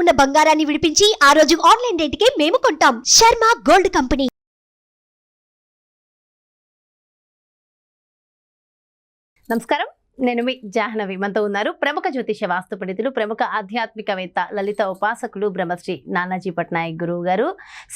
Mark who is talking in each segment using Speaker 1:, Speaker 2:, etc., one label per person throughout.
Speaker 1: ఉన్న బంగారాన్ని విడిపించి ఆ రోజు ఆన్లైన్ రేటుకే మేము కొంటాం. Sharma gold company.
Speaker 2: నమస్కారం, నేను మీ జాహ్నవి. మనతో ఉన్నారు ప్రముఖ జ్యోతిష వాస్తు పండితులు, ప్రముఖ ఆధ్యాత్మికవేత్త, లలిత ఉపాసకులు బ్రహ్మశ్రీ నానాజీ పట్నాయక్ గురువు గారు.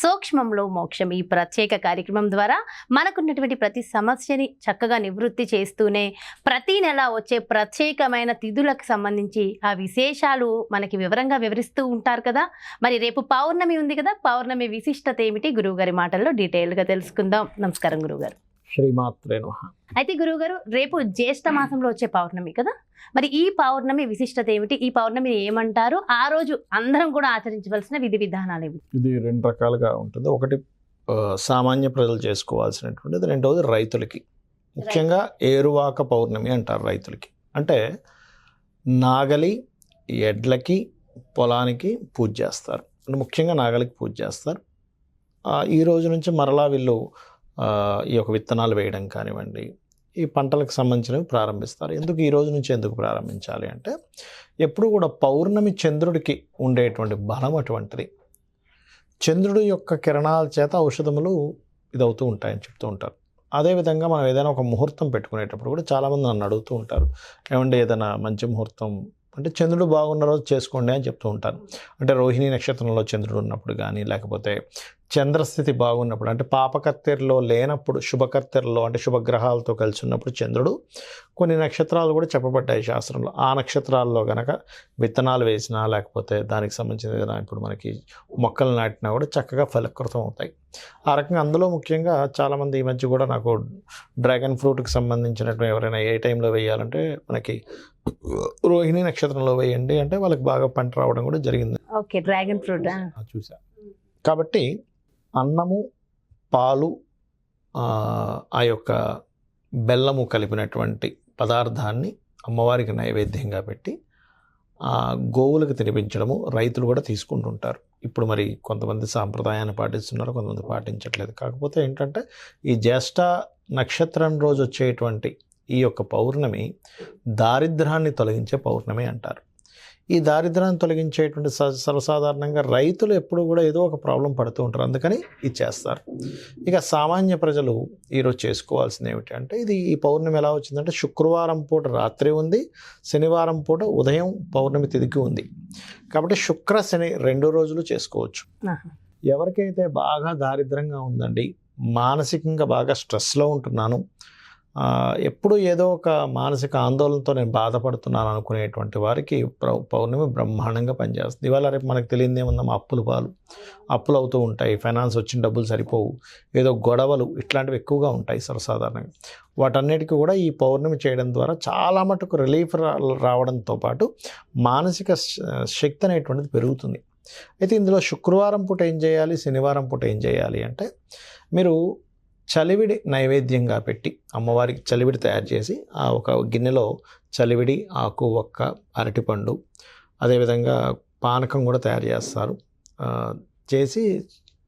Speaker 2: సూక్ష్మంలో మోక్షం ఈ ప్రత్యేక కార్యక్రమం ద్వారా మనకున్నటువంటి ప్రతి సమస్యని చక్కగా నివృత్తి చేస్తూనే ప్రతి నెల వచ్చే ప్రత్యేకమైన తిథులకు సంబంధించి ఆ విశేషాలు మనకి వివరంగా వివరిస్తూ ఉంటారు కదా. మరి రేపు పౌర్ణమి ఉంది కదా, పౌర్ణమి విశిష్టత ఏమిటి గురువు గారి మాటల్లో డీటెయిల్గా తెలుసుకుందాం. నమస్కారం గురువుగారు.
Speaker 3: శ్రీమాత్రే నమః.
Speaker 2: అయితే గురువుగారు, రేపు జ్యేష్ఠ మాసంలో వచ్చే పౌర్ణమి కదా, మరి ఈ పౌర్ణమి విశిష్టత ఏమిటి? ఈ పౌర్ణమి ఏమంటారు? ఆ రోజు అందరం కూడా ఆచరించవలసిన విధి విధానాలు ఏమిటి?
Speaker 3: ఇది రెండు రకాలుగా ఉంటుంది. ఒకటి సామాన్య ప్రజలు చేసుకోవాల్సినటువంటిది, రెండవది రైతులకి. ముఖ్యంగా ఏరువాక పౌర్ణమి అంటారు రైతులకి. అంటే నాగలి ఎడ్లకి పొలానికి పూజ చేస్తారు. అంటే ముఖ్యంగా నాగలికి పూజ చేస్తారు. ఈ రోజు నుంచి మరలా వీళ్ళు ఈ యొక్క విత్తనాలు వేయడం కానివ్వండి, ఈ పంటలకు సంబంధించినవి ప్రారంభిస్తారు. ఎందుకు ఈ రోజు నుంచి ఎందుకు ప్రారంభించాలి అంటే, ఎప్పుడు కూడా పౌర్ణమి చంద్రుడికి ఉండేటువంటి బలం అటువంటిది. చంద్రుడి యొక్క కిరణాల చేత ఔషధములు ఇదవుతూ ఉంటాయని చెప్తూ ఉంటారు. అదేవిధంగా మనం ఏదైనా ఒక ముహూర్తం పెట్టుకునేటప్పుడు కూడా చాలామంది నన్ను అడుగుతూ ఉంటారు, ఏమంటే ఏదైనా మంచి ముహూర్తం అంటే చంద్రుడు బాగున్న రోజు చేసుకోండి అని చెప్తూ ఉంటాను. అంటే రోహిణి నక్షత్రంలో చంద్రుడు ఉన్నప్పుడు కానీ, లేకపోతే చంద్రస్థితి బాగున్నప్పుడు, అంటే పాపకత్తెరలో లేనప్పుడు శుభకత్తెరలో అంటే శుభగ్రహాలతో కలిసి ఉన్నప్పుడు చంద్రుడు, కొన్ని నక్షత్రాలు కూడా చెప్పబడ్డాయి శాస్త్రంలో. ఆ నక్షత్రాల్లో కనుక విత్తనాలు వేసినా, లేకపోతే దానికి సంబంధించిన ఏదైనా ఇప్పుడు మనకి మొక్కలు నాటినా కూడా చక్కగా ఫలకృతం అవుతాయి. ఆ రకంగా అందులో ముఖ్యంగా చాలామంది ఈ మధ్య కూడా నాకు డ్రాగన్ ఫ్రూట్కి సంబంధించినటువంటి ఎవరైనా ఏ టైంలో వేయాలంటే మనకి రోహిణి నక్షత్రంలో వేయండి అంటే వాళ్ళకి బాగా పంట రావడం కూడా జరిగింది.
Speaker 2: ఓకే, డ్రాగన్ ఫ్రూట్
Speaker 3: చూసా. కాబట్టి అన్నము, పాలు, ఆ యొక్క బెల్లము కలిపినటువంటి పదార్థాన్ని అమ్మవారికి నైవేద్యంగా పెట్టి గోవులకు తినిపించడము రైతులు కూడా తీసుకుంటుంటారు. ఇప్పుడు మరి కొంతమంది సాంప్రదాయాన్ని పాటిస్తున్నారు, కొంతమంది పాటించట్లేదు. కాకపోతే ఏంటంటే ఈ జ్యేష్ఠ నక్షత్రం రోజు వచ్చేటువంటి ఈ యొక్క పౌర్ణమి దారిద్ర్యాన్ని తొలగించే పౌర్ణమి అంటారు. ఈ దారిద్ర్యాన్ని తొలగించేటువంటి సర్వసాధారణంగా రైతులు ఎప్పుడు కూడా ఏదో ఒక ప్రాబ్లం పడుతూ ఉంటారు, అందుకని ఇది చేస్తారు. ఇక సామాన్య ప్రజలు ఈరోజు చేసుకోవాల్సింది ఏమిటి అంటే, ఇది ఈ పౌర్ణమి ఎలా వచ్చిందంటే శుక్రవారం పూట రాత్రి ఉంది, శనివారం పూట ఉదయం పౌర్ణమి తిథికి ఉంది. కాబట్టి శుక్ర శని 2 రోజులు చేసుకోవచ్చు. ఎవరికైతే బాగా దారిద్రంగా ఉందండి, మానసికంగా బాగా స్ట్రెస్లో ఉంటున్నాను, ఎప్పుడు ఏదో ఒక మానసిక ఆందోళనతో నేను బాధపడుతున్నాను అనుకునేటువంటి వారికి పౌర్ణమి బ్రహ్మాండంగా పనిచేస్తుంది. ఇవాళ రేపు మనకు తెలియదు ఏముందాం, అప్పులు అవుతూ ఉంటాయి, ఫైనాన్స్ వచ్చిన డబ్బులు సరిపోవు, ఏదో గొడవలు ఇట్లాంటివి ఎక్కువగా ఉంటాయి సర్వసాధారణంగా. వాటన్నిటికీ కూడా ఈ పౌర్ణమి చేయడం ద్వారా చాలా మటుకు రిలీఫ్ రావడంతో పాటు మానసిక శక్తి అనేటువంటిది పెరుగుతుంది. అయితే ఇందులో శుక్రవారం పూట ఏం చేయాలి, శనివారం పూట ఏం చేయాలి అంటే, మీరు చలివిడి నైవేద్యంగా పెట్టి అమ్మవారికి చలివిడి తయారు చేసి ఆ ఒక గిన్నెలో చలివిడి, ఆకు, ఒక్క, అరటిపండు, అదేవిధంగా పానకం కూడా తయారు చేస్తారు. చేసి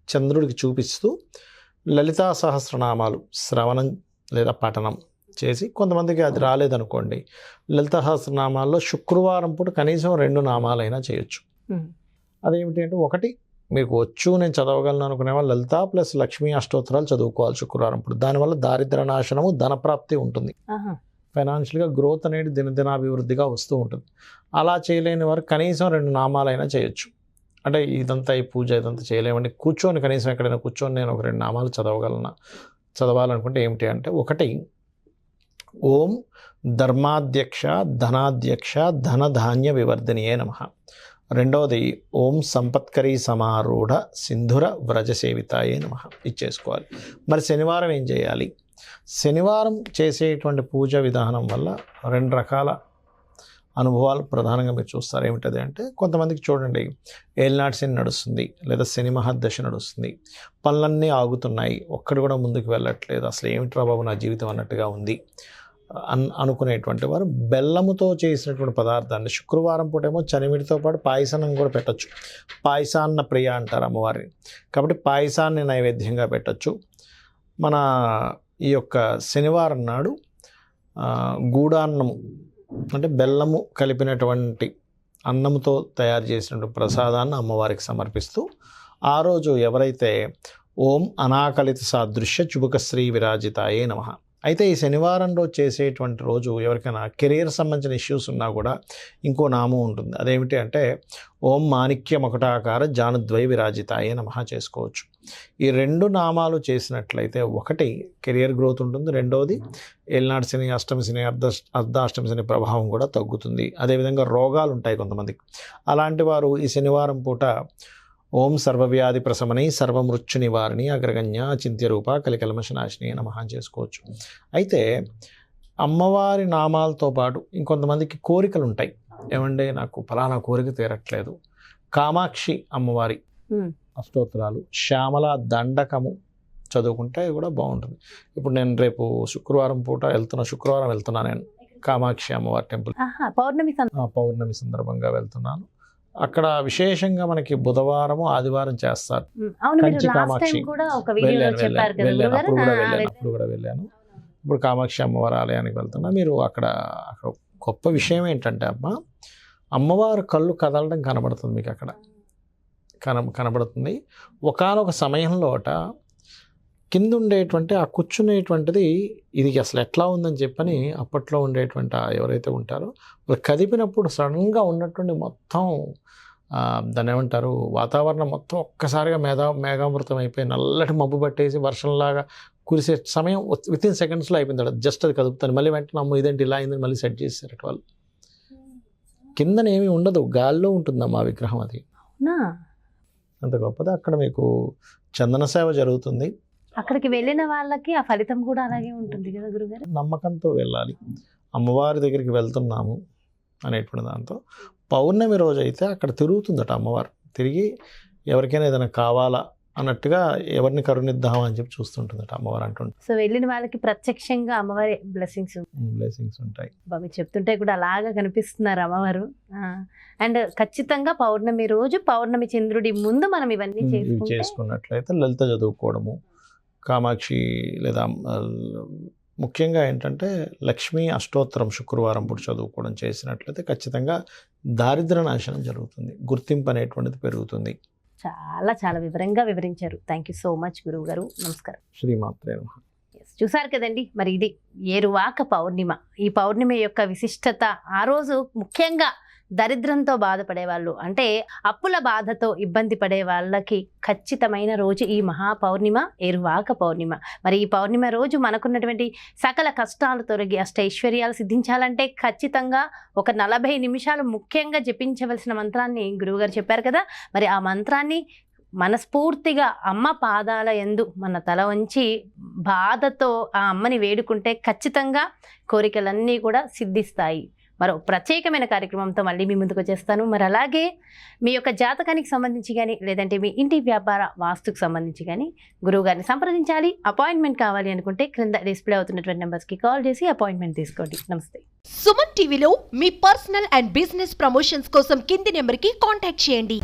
Speaker 3: చంద్రుడికి చూపిస్తూ లలితా సహస్రనామాలు శ్రవణం లేదా పఠనం చేసి, కొంతమందికి అది రాలేదనుకోండి, లలితా సహస్రనామాల్లో శుక్రవారం పూట కనీసం 2 నామాలైనా చేయొచ్చు. అదేమిటి అంటే, ఒకటి మీకు నేను చదవగలను అనుకునే వాళ్ళు లలిత ప్లస్ లక్ష్మీ అష్టోత్తరాలు చదువుకోవాలి శుక్రవారం పూట. దానివల్ల దారిద్ర నాశనము, ధనప్రాప్తి ఉంటుంది. ఫైనాన్షియల్గా గ్రోత్ అనేది దినదినాభివృద్ధిగా వస్తూ ఉంటుంది. అలా చేయలేని వారు కనీసం 2 నామాలైనా చేయొచ్చు. అంటే ఇదంతా ఈ పూజ ఇదంతా చేయలేమండి, కూర్చొని కనీసం ఎక్కడైనా కూర్చొని నేను ఒక 2 నామాలు చదవాలనుకుంటే ఏమిటి అంటే, ఒకటి ఓం ధర్మాధ్యక్ష ధనాధ్యక్ష ధనధాన్య వివర్ధనియే నమః. రెండవది ఓం సంపత్కరీ సమారూఢ సింధుర వ్రజసేవితాయే నమః. ఇచ్చేసుకోవాలి. మరి శనివారం ఏం చేయాలి? శనివారం చేసేటువంటి పూజ విధానం వల్ల 2 రకాల అనుభవాలు ప్రధానంగా మీరు చూస్తారు. ఏమిటది అంటే, కొంతమందికి చూడండి, ఏలినాటి శని నడుస్తుంది లేదా శని మహర్దశ నడుస్తుంది, పనులన్నీ ఆగుతున్నాయి, ఒక్కడు కూడా ముందుకు వెళ్ళట్లేదు, అసలు ఏమిట్రా బాబు నా జీవితం అన్నట్టుగా ఉంది అనుకునేటువంటి వారు బెల్లముతో చేసినటువంటి పదార్థాన్ని శుక్రవారం పూట ఏమో చనిమిడితో పాటు పాయసాన్ని కూడా పెట్టచ్చు. పాయసాన్న ప్రియ అంటారు అమ్మవారిని, కాబట్టి పాయసాన్ని నైవేద్యంగా పెట్టచ్చు. మన ఈ యొక్క శనివారం నాడు గూడాన్నము అంటే బెల్లము కలిపినటువంటి అన్నంతో తయారు చేసినటువంటి ప్రసాదాన్ని అమ్మవారికి సమర్పిస్తూ ఆ రోజు ఎవరైతే ఓం అనాకలిత సాదృశ్య చుబుకశ్రీ విరాజితాయే నమః. అయితే ఈ శనివారం రోజు చేసేటువంటి రోజు ఎవరికైనా కెరీర్ సంబంధించిన ఇష్యూస్ ఉన్నా కూడా ఇంకో నామం ఉంటుంది. అదేమిటి అంటే ఓం మాణిక్య మకుటాకార జానుద్వై విరాజితాయే నమః చేసుకోవచ్చు. ఈ 2 నామాలు చేసినట్లయితే ఒకటి కెరియర్ గ్రోత్ ఉంటుంది, రెండోది ఏలినాడు శని, అష్టమి శని, అర్ధాష్టమి శని ప్రభావం కూడా తగ్గుతుంది. అదేవిధంగా రోగాలు ఉంటాయి కొంతమందికి. అలాంటి వారు ఈ శనివారం పూట ఓం సర్వవ్యాధి ప్రశమని సర్వమృత్యు నివారిణి అగ్రగణ్య చింత్యరూప కలికల్మషనాశిని నమః చేసుకోవచ్చు. అయితే అమ్మవారి నామాలతో పాటు ఇంకొంతమందికి కోరికలు ఉంటాయి. ఏమంటే నాకు ఫలానా కోరిక తీరట్లేదు, కామాక్షి అమ్మవారి అష్టోత్తరాలు, శ్యామల దండకము చదువుకుంటే కూడా బాగుంటుంది. ఇప్పుడు నేను రేపు శుక్రవారం వెళ్తున్నా నేను కామాక్షి అమ్మవారి టెంపుల్. పౌర్ణమి సందర్భంగా వెళ్తున్నాను. అక్కడ విశేషంగా మనకి బుధవారము ఆదివారం చేస్తారు. కంచి కామాక్షి అప్పుడు కూడా వెళ్ళాను. ఇప్పుడు కామాక్షి అమ్మవారి ఆలయానికి వెళ్తున్నా. మీరు అక్కడ గొప్ప విషయం ఏంటంటే అమ్మవారు కళ్ళు కదలడం కనబడుతుంది మీకు. అక్కడ కనబడుతుంది. ఒకానొక సమయంలో కింద ఉండేటువంటి ఆ కూర్చునేటువంటిది ఇది అసలు ఎట్లా ఉందని చెప్పని అప్పట్లో ఉండేటువంటి ఎవరైతే ఉంటారో వాళ్ళు కదిపినప్పుడు సడన్గా ఉన్నటువంటి మొత్తం దాన్ని ఏమంటారు, వాతావరణం మొత్తం ఒక్కసారిగా మేఘామృతం అయిపోయి నల్లటి మబ్బు పట్టేసి వర్షంలాగా కురిసే సమయం వితిన్ సెకండ్స్లో అయిపోయింది. జస్ట్ అది కదుపుతాను, మళ్ళీ వెంటనే అమ్మ ఇదేంటి ఇలా అయిందని మళ్ళీ సెట్ చేశారు వాళ్ళు. కిందన ఏమీ ఉండదు, గాల్లో ఉంటుందమ్మా విగ్రహం. అది అంత గొప్పది. అక్కడ మీకు చందన సేవ జరుగుతుంది.
Speaker 2: అక్కడికి వెళ్ళిన వాళ్ళకి ఆ ఫలితం కూడా అలాగే ఉంటుంది కదా గురుగారు.
Speaker 3: నమ్మకంతో వెళ్ళాలి, అమ్మవారి దగ్గరికి వెళ్తున్నాము అనేటువంటి దాంతో. పౌర్ణమి రోజు అయితే అక్కడ తిరుగుతుందట అమ్మవారు. తిరిగి ఎవరికైనా ఏదైనా కావాలా అన్నట్టుగా ఎవరిని కరుణిద్దాం అని చెప్పి చూస్తుంటుందట అమ్మవారు అంటుంటారు.
Speaker 2: సో వెళ్ళిన వాళ్ళకి ప్రత్యక్షంగా అమ్మవారి బ్లెస్సింగ్స్
Speaker 3: ఉంటాయి.
Speaker 2: మీరు చెప్తుంటే కూడా అలాగా కనిపిస్తున్నారు అమ్మవారు. అండ్ ఖచ్చితంగా పౌర్ణమి రోజు పౌర్ణమి చంద్రుడి ముందు మనం ఇవన్నీ
Speaker 3: చేసుకున్నట్లయితే లలిత చదువుకోవడము, కామాక్షి లేదా ముఖ్యంగా ఏంటంటే లక్ష్మీ అష్టోత్తరం శుక్రవారం పూట చదువుకోవడం చేసినట్లయితే ఖచ్చితంగా దారిద్ర్య నాశనం జరుగుతుంది, గుర్తింపు అనేటువంటిది పెరుగుతుంది.
Speaker 2: చాలా చాలా వివరంగా వివరించారు. థ్యాంక్ యూ సో మచ్ గురువు గారు. నమస్కారం.
Speaker 3: శ్రీమాత్రే నమః.
Speaker 2: చూసారు కదండి, మరి ఇది ఏరువాక పౌర్ణిమ. ఈ పౌర్ణిమ యొక్క విశిష్టత, ఆ రోజు ముఖ్యంగా దరిద్రంతో బాధపడే వాళ్ళు, అంటే అప్పుల బాధతో ఇబ్బంది పడే వాళ్ళకి ఖచ్చితమైన రోజు ఈ మహా పౌర్ణిమ, ఏరువాక పౌర్ణిమ. మరి ఈ పౌర్ణిమ రోజు మనకున్నటువంటి సకల కష్టాలు తొలగి అష్టైశ్వర్యాలు సిద్ధించాలంటే ఖచ్చితంగా ఒక 40 నిమిషాలు ముఖ్యంగా జపించవలసిన మంత్రాన్ని గురువుగారు చెప్పారు కదా. మరి ఆ మంత్రాన్ని మనస్ఫూర్తిగా అమ్మ పాదాల యందు మన తల వంచి బాధతో ఆ అమ్మని వేడుకుంటే ఖచ్చితంగా కోరికలన్నీ కూడా సిద్ధిస్తాయి. మరో ప్రత్యేకమైన కార్యక్రమంతో మళ్ళీ మీ ముందుకు వచ్చేస్తాను. మరి అలాగే మీ యొక్క జాతకానికి సంబంధించి కానీ, లేదంటే మీ ఇంటి వ్యాపార వాస్తుకు సంబంధించి కానీ గురువుగారిని సంప్రదించాలి, అపాయింట్మెంట్ కావాలి అనుకుంటే క్రింద డిస్ప్లే అవుతున్నటువంటి నెంబర్స్కి కాల్ చేసి అపాయింట్మెంట్ తీసుకోండి. నమస్తే.
Speaker 1: సుమన్ టీవీలో మీ పర్సనల్ అండ్ బిజినెస్ ప్రమోషన్స్ కోసం కింది నెంబర్కి కాంటాక్ట్ చేయండి.